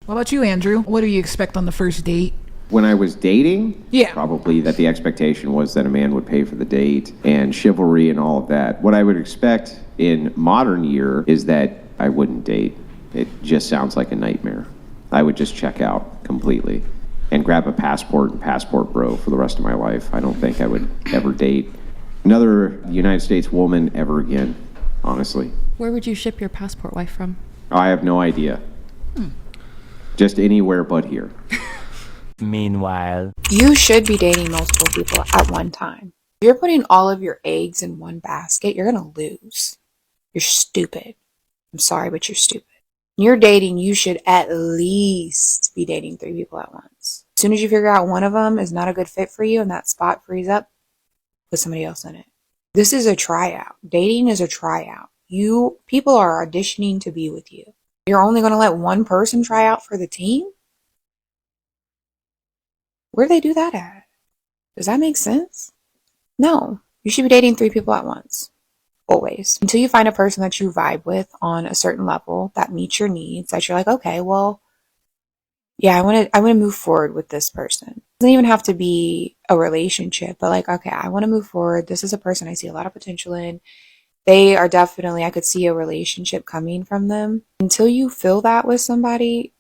What about you, Andrew? What do you expect on the first date? When I was dating, Yeah. probably that the expectation was that a man would pay for the date and chivalry and all of that. What I would expect in modern year is that I wouldn't date. It just sounds like a nightmare. I would just check out completely and grab a passport and passport bro for the rest of my life. I don't think I would ever date another United States woman ever again, honestly. Where would you ship your passport wife from? I have no idea. Just anywhere but here. Meanwhile, You should be dating multiple people at one time. If you're putting all of your eggs in one basket, you're going to lose. You're stupid. I'm sorry, but you're stupid. When you're dating, you should at least be dating 3 people at once. As soon as you figure out one of them is not a good fit for you and that spot frees up, put somebody else in it. This is a tryout. Dating is a tryout. People are auditioning to be with you. You're only going to let one person try out for the team? Where do they do that at? Does that make sense? No. You should be dating 3 people at once. Always. Until you find a person that you vibe with on a certain level that meets your needs, that you're like, okay, well, yeah, I want to move forward with this person. It doesn't even have to be a relationship, but like, okay, I want to move forward. This is a person I see a lot of potential in. They are definitely, I could see a relationship coming from them. Until you feel that with somebody,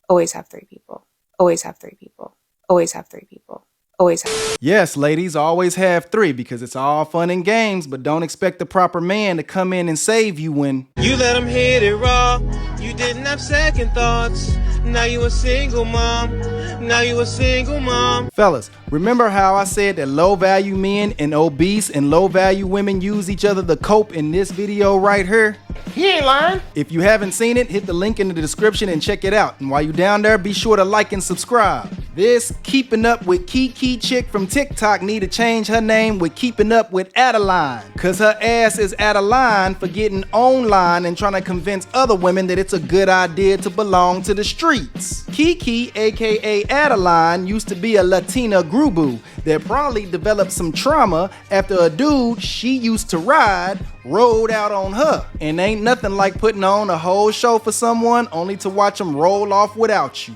always have 3 people. Always have 3 people. Always have 3 people. Always have. Yes, ladies, always have 3 because it's all fun and games, but don't expect the proper man to come in and save you when You let him hit it raw. You didn't have second thoughts. Now you a single mom. Now you a single mom. Fellas, remember how I said that low-value men and obese and low-value women use each other to cope in this video right here? He ain't lying. If you haven't seen it, hit the link in the description and check it out. And while you're down there, be sure to like and subscribe. This Keeping Up with Kiki chick from TikTok need to change her name with Keeping Up with Adeline, cause her ass is out of line for getting online and trying to convince other women that it's a good idea to belong to the streets. Kiki, aka Adeline, used to be a Latina grubu that probably developed some trauma after a dude she used to ride rolled out on her. And ain't nothing like putting on a whole show for someone only to watch them roll off without you.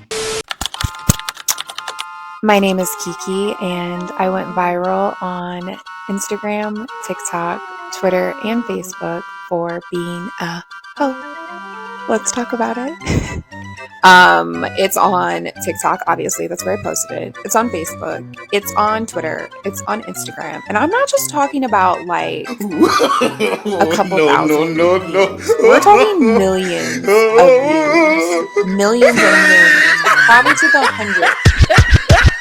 My name is Kiki, and I went viral on Instagram, TikTok, Twitter, and Facebook for being a hoe. Let's talk about it. It's on TikTok, obviously, that's where I posted it. It's on Facebook, it's on Twitter, it's on Instagram. And I'm not just talking about like a couple thousand. No. We're talking millions of views. Millions and millions. Probably to the hundreds.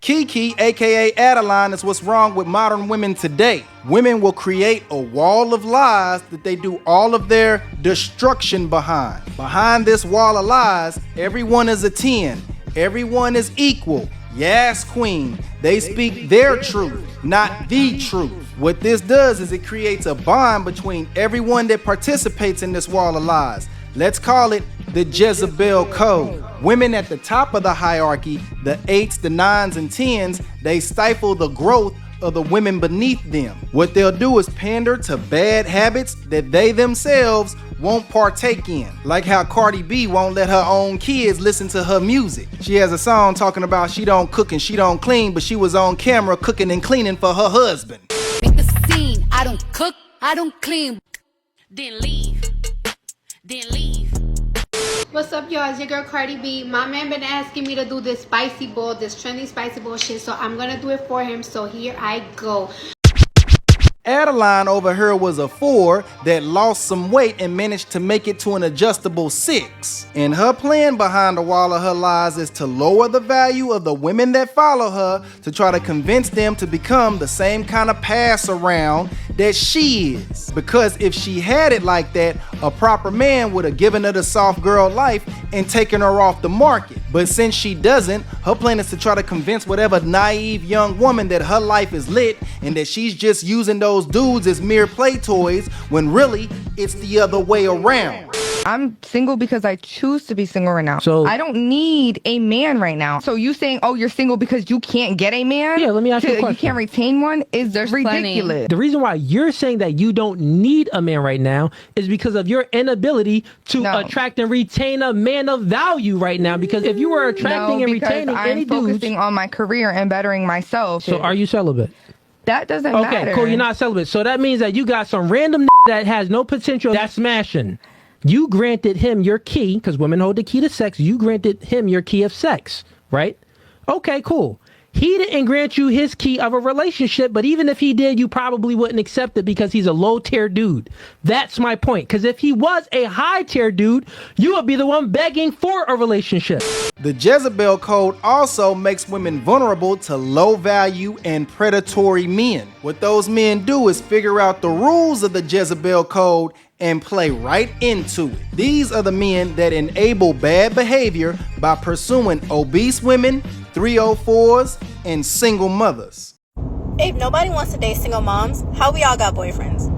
Kiki, aka Adeline, is what's wrong with modern women today. Women will create a wall of lies that they do all of their destruction behind. Behind this wall of lies, everyone is a 10. Everyone is equal. Yes, queen. They speak their truth, not the truth. What this does is it creates a bond between everyone that participates in this wall of lies. Let's call it the Jezebel Code. Women at the top of the hierarchy, the 8s, the 9s, and 10s, they stifle the growth of the women beneath them. What they'll do is pander to bad habits that they themselves won't partake in. Like how Cardi B won't let her own kids listen to her music. She has a song talking about she don't cook and she don't clean, but she was on camera cooking and cleaning for her husband. Make the scene. I don't cook, I don't clean. Then leave. What's up, y'all? It's your girl Cardi B. My man been asking me to do this spicy bowl, this trendy spicy bowl shit, so I'm gonna do it for him. So here I go. Adeline over here was a 4 that lost some weight and managed to make it to an adjustable 6. And her plan behind the wall of her lies is to lower the value of the women that follow her to try to convince them to become the same kind of pass around that she is. Because if she had it like that, a proper man would have given her the soft girl life and taken her off the market. But since she doesn't, her plan is to try to convince whatever naive young woman that her life is lit and that she's just using those dudes as mere play toys when really it's the other way around. I'm single because I choose to be single right now. So I don't need a man right now. So you saying, oh, you're single because you can't get a man? Yeah, let me ask you a question. You can't retain one? Is just ridiculous. The reason why you're saying that you don't need a man right now is because of your inability to attract and retain a man of value right now. Because if you were attracting and retaining any dudes... I'm focusing on my career and bettering myself. So are you celibate? That doesn't matter. Okay, cool. You're not celibate. So that means that you got some random that has no potential that's smashing. You granted him your key, because women hold the key to sex. You granted him your key of sex, right? Okay, cool. He didn't grant you his key of a relationship, but even if he did, you probably wouldn't accept it because he's a low-tier dude. That's my point. Because if he was a high-tier dude, you would be the one begging for a relationship. The Jezebel Code also makes women vulnerable to low-value and predatory men. What those men do is figure out the rules of the Jezebel Code and play right into it. These are the men that enable bad behavior by pursuing obese women, 304s, and single mothers. If nobody wants to date single moms, how we all got boyfriends?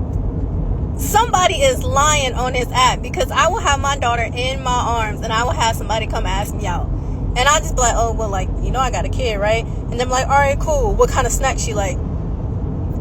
Somebody is lying on this app, because I will have my daughter in my arms and I will have somebody come ask me out. And I'll just be like, oh, well, like, you know I got a kid, right? And they're like, all right, cool. What kind of snacks you like?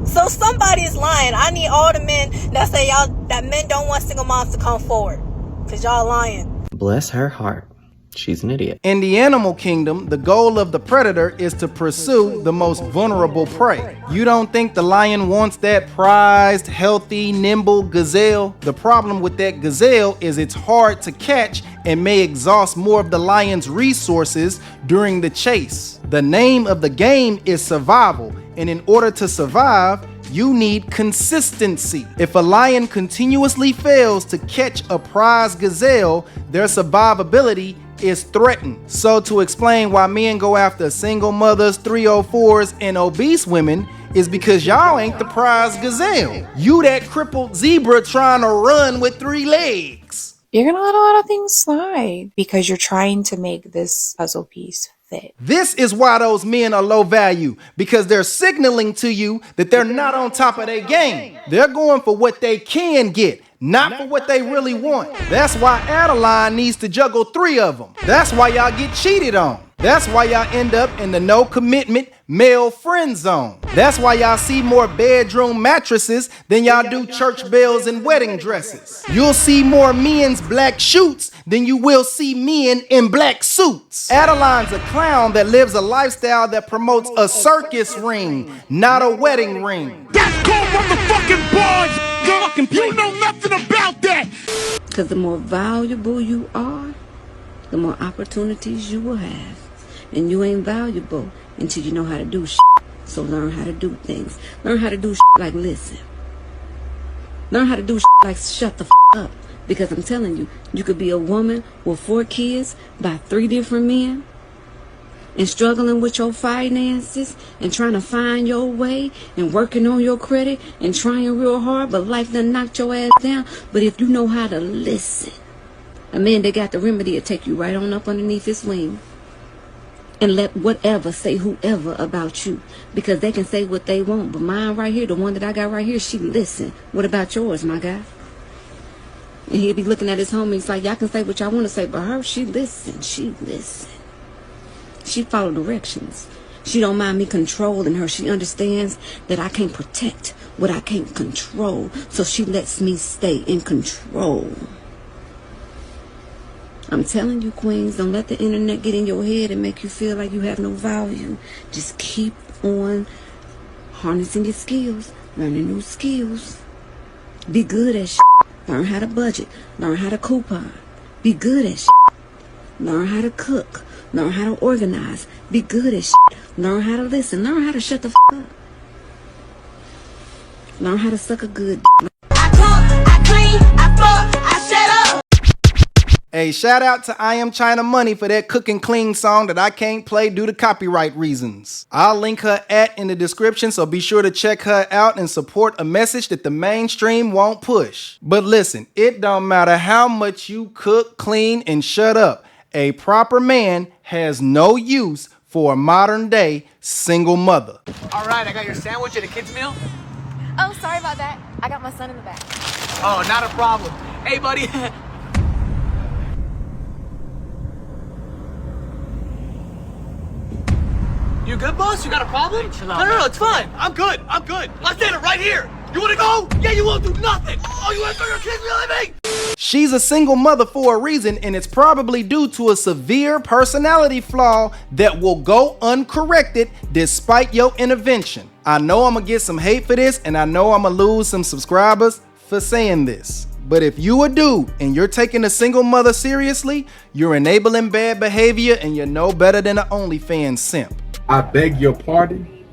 So somebody is lying. I need all the men that say that men don't want single moms to come forward, because y'all lying. Bless her heart. She's an idiot. In the animal kingdom, the goal of the predator is to pursue the most vulnerable prey. You don't think the lion wants that prized, healthy, nimble gazelle? The problem with that gazelle is it's hard to catch and may exhaust more of the lion's resources during the chase. The name of the game is survival, and in order to survive, you need consistency. If a lion continuously fails to catch a prize gazelle, their survivability is threatened. So to explain why men go after single mothers, 304s, and obese women is because y'all ain't the prize gazelle. You that crippled zebra trying to run with 3 legs. You're gonna let a lot of things slide because you're trying to make this puzzle piece fit. This is why those men are low value, because they're signaling to you that they're not on top of their game. They're going for what they can get, not for what they really want. That's why Adeline needs to juggle 3 of them. That's why y'all get cheated on. That's why y'all end up in the no commitment male friend zone. That's why y'all see more bedroom mattresses than y'all do church bells and wedding dresses. You'll see more men's black shoots than you will see men in black suits. Adeline's a clown that lives a lifestyle that promotes a circus ring, not a wedding ring. That's called motherfucking bars. You know nothing about that. Because the more valuable you are, the more opportunities you will have. And you ain't valuable until you know how to do shit. So learn how to do things. Learn how to do shit like listen. Learn how to do shit like shut the up. Because I'm telling you, you could be a woman with 4 kids by 3 different men and struggling with your finances and trying to find your way and working on your credit and trying real hard, but life done knocked your ass down. But if you know how to listen, a man that got the remedy will take you right on up underneath his wing and let whatever say whoever about you, because they can say what they want, but mine right here, the one that I got right here, she listen. What about yours, my guy? And he'll be looking at his homies like, y'all can say what y'all want to say, but her, she listen. She listen. She follow directions. She don't mind me controlling her. She understands that I can't protect what I can't control, so she lets me stay in control. I'm telling you, queens, don't let the internet get in your head and make you feel like you have no value. Just keep on harnessing your skills, learning new skills. Be good at shit. Learn how to budget. Learn how to coupon. Be good at shit. Learn how to cook. Learn how to organize. Be good at shit. Learn how to listen. Learn how to shut the f up. Learn how to suck a good d. I cook, I clean, I fuck, I shut up. Hey, shout out to I Am China Money for that cook and clean song that I can't play due to copyright reasons. I'll link her in the description, so be sure to check her out and support a message that the mainstream won't push. But listen, it don't matter how much you cook, clean, and shut up. A proper man has no use for a modern day single mother. All right, I got your sandwich and a kid's meal. Oh, sorry about that. I got my son in the back. Oh, not a problem. Hey, buddy. You good, boss? You got a problem? No, it's fine. I'm good. I'm standing right here. You wanna go? Yeah, you won't do nothing. Oh, you wanna throw your kids behind me? She's a single mother for a reason, and it's probably due to a severe personality flaw that will go uncorrected despite your intervention. I know I'm gonna get some hate for this, and I know I'm gonna lose some subscribers for saying this. But if you a dude and you're taking a single mother seriously, you're enabling bad behavior and you're no better than an OnlyFans simp. I beg your pardon.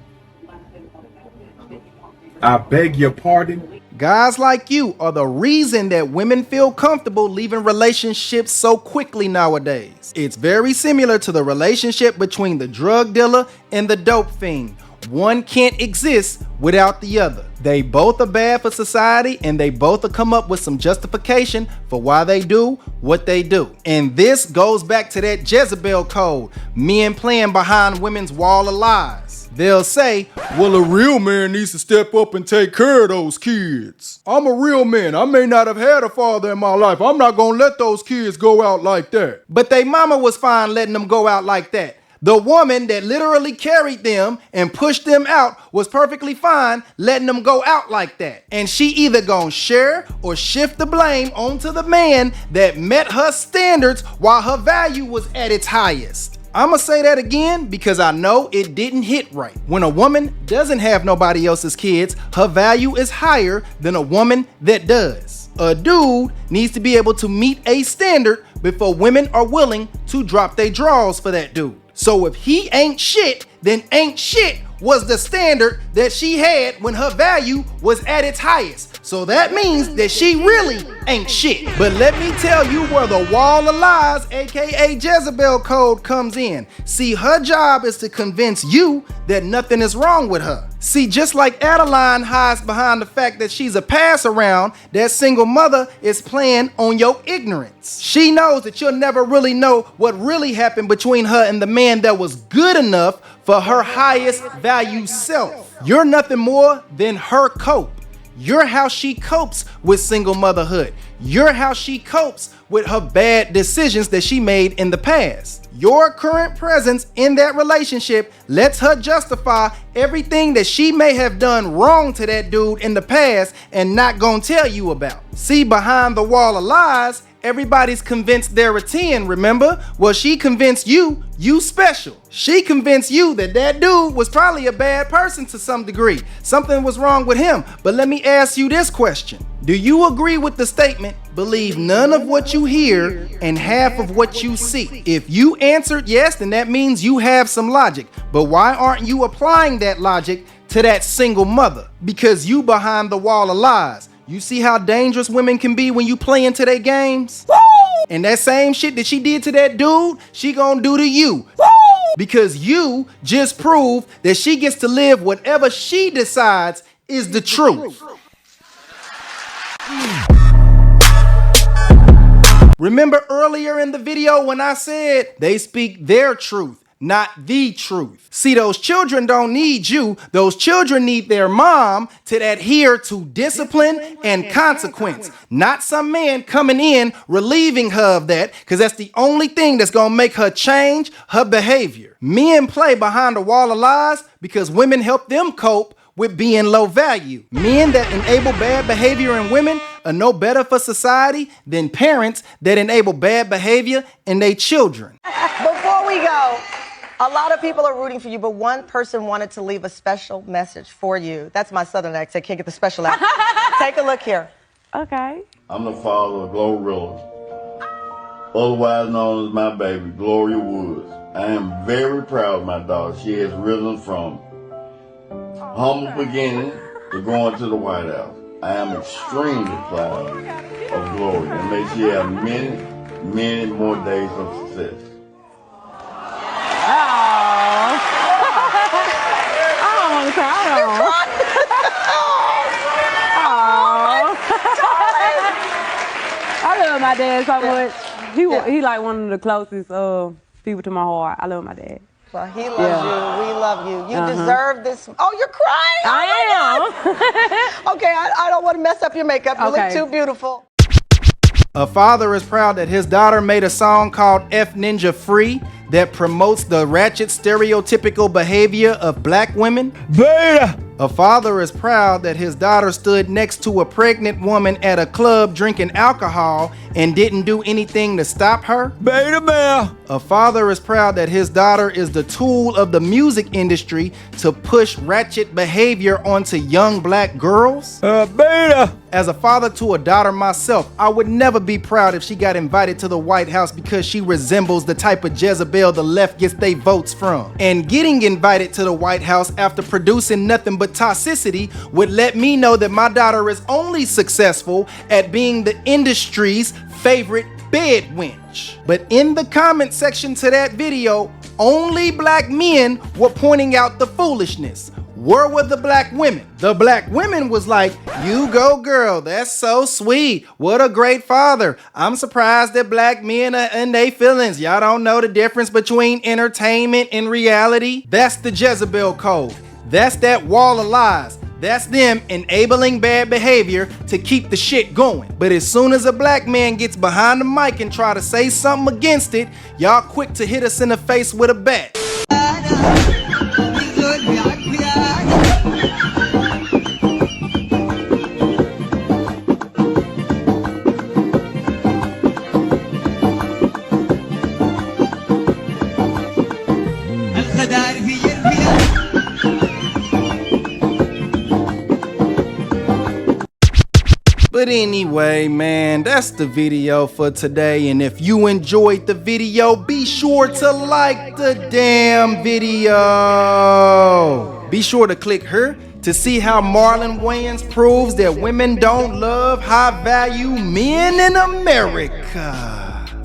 I beg your pardon. Guys like you are the reason that women feel comfortable leaving relationships so quickly nowadays. It's very similar to the relationship between the drug dealer and the dope fiend. One can't exist without the other. They both are bad for society, and they both will come up with some justification for why they do what they do. And this goes back to that Jezebel code, men playing behind women's wall of lies. They'll say, well, a real man needs to step up and take care of those kids. I'm a real man. I may not have had a father in my life. I'm not gonna let those kids go out like that. But they mama was fine letting them go out like that. The woman that literally carried them and pushed them out was perfectly fine letting them go out like that. And she either gonna share or shift the blame onto the man that met her standards while her value was at its highest. I'ma say that again because I know it didn't hit right. When a woman doesn't have nobody else's kids, her value is higher than a woman that does. A dude needs to be able to meet a standard before women are willing to drop their drawers for that dude. So if he ain't shit, then ain't shit was the standard that she had when her value was at its highest. So that means that she really ain't shit. But let me tell you where the wall of lies, aka Jezebel code, comes in. See, her job is to convince you that nothing is wrong with her. See, just like Adeline hides behind the fact that she's a pass around, that single mother is playing on your ignorance. She knows that you'll never really know what really happened between her and the man that was good enough for her highest value self. You're nothing more than her cope. You're how she copes with single motherhood. You're how she copes with her bad decisions that she made in the past. Your current presence in that relationship lets her justify everything that she may have done wrong to that dude in the past and not gonna tell you about. See, behind the wall of lies, everybody's convinced they're a 10, remember? Well, she convinced you special. She convinced you that that dude was probably a bad person to some degree. Something was wrong with him. But let me ask you this question. Do you agree with the statement, believe none of what you hear and half of what you see? If you answered yes, then that means you have some logic. But why aren't you applying that logic to that single mother? Because you behind the wall of lies. You see how dangerous women can be when you play into their games? Woo! And that same shit that she did to that dude, she gonna do to you. Woo! Because you just proved that she gets to live whatever she decides is the truth. Remember earlier in the video when I said they speak their truth, not the truth. See, those children don't need you. Those children need their mom to adhere to discipline and consequence, not some man coming in relieving her of that, because that's the only thing that's gonna make her change her behavior. Men play behind a wall of lies because women help them cope with being low value. Men that enable bad behavior in women are no better for society than parents that enable bad behavior in their children. Before we go, a lot of people are rooting for you, but one person wanted to leave a special message for you. That's my southern accent. Can't get the special out. Take a look here. Okay. I'm the father of Glorilla, otherwise known as my baby, Gloria Woods. I am very proud of my daughter. She has risen from humble beginning to going to the White House. I am extremely proud of Gloria, and may she have many, many more days of success. I love my dad so much. He like one of the closest people to my heart. I love my dad. Well, he loves you. We love you. You deserve this. Oh, you're crying. I am. Okay, I don't want to mess up your makeup. You look too beautiful. A father is proud that his daughter made a song called F Ninja Free. that promotes the ratchet stereotypical behavior of black women? Beta! A father is proud that his daughter stood next to a pregnant woman at a club drinking alcohol and didn't do anything to stop her. Beta male! A father is proud that his daughter is the tool of the music industry to push ratchet behavior onto young black girls. Beta! As a father to a daughter myself, I would never be proud if she got invited to the White House because she resembles the type of Jezebel the left gets their votes from. And getting invited to the White House after producing nothing but toxicity would let me know that my daughter is only successful at being the industry's favorite bed wench. But in the comment section to that video, only black men were pointing out the foolishness. Where were the black women? The black women was like, you go girl, that's so sweet. What a great father. I'm surprised that black men are in their feelings. Y'all don't know the difference between entertainment and reality. That's the Jezebel code. That's that wall of lies. That's them enabling bad behavior to keep the shit going. But as soon as a black man gets behind the mic and try to say something against it, y'all quick to hit us in the face with a bat. But anyway, man, that's the video for today. And if you enjoyed the video, be sure to like the damn video. Be sure to click here to see how Marlon Wayans proves that women don't love high-value men in America.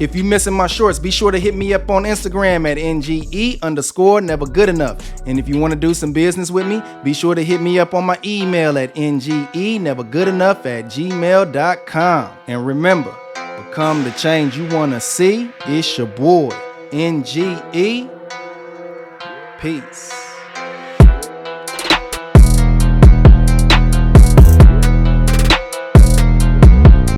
If you're missing my shorts, be sure to hit me up on Instagram at NGEnevergoodenough. And if you want to do some business with me, be sure to hit me up on my email at NGEnevergoodenough@gmail.com. And remember, become the change you want to see. It's your boy, NGE. Peace.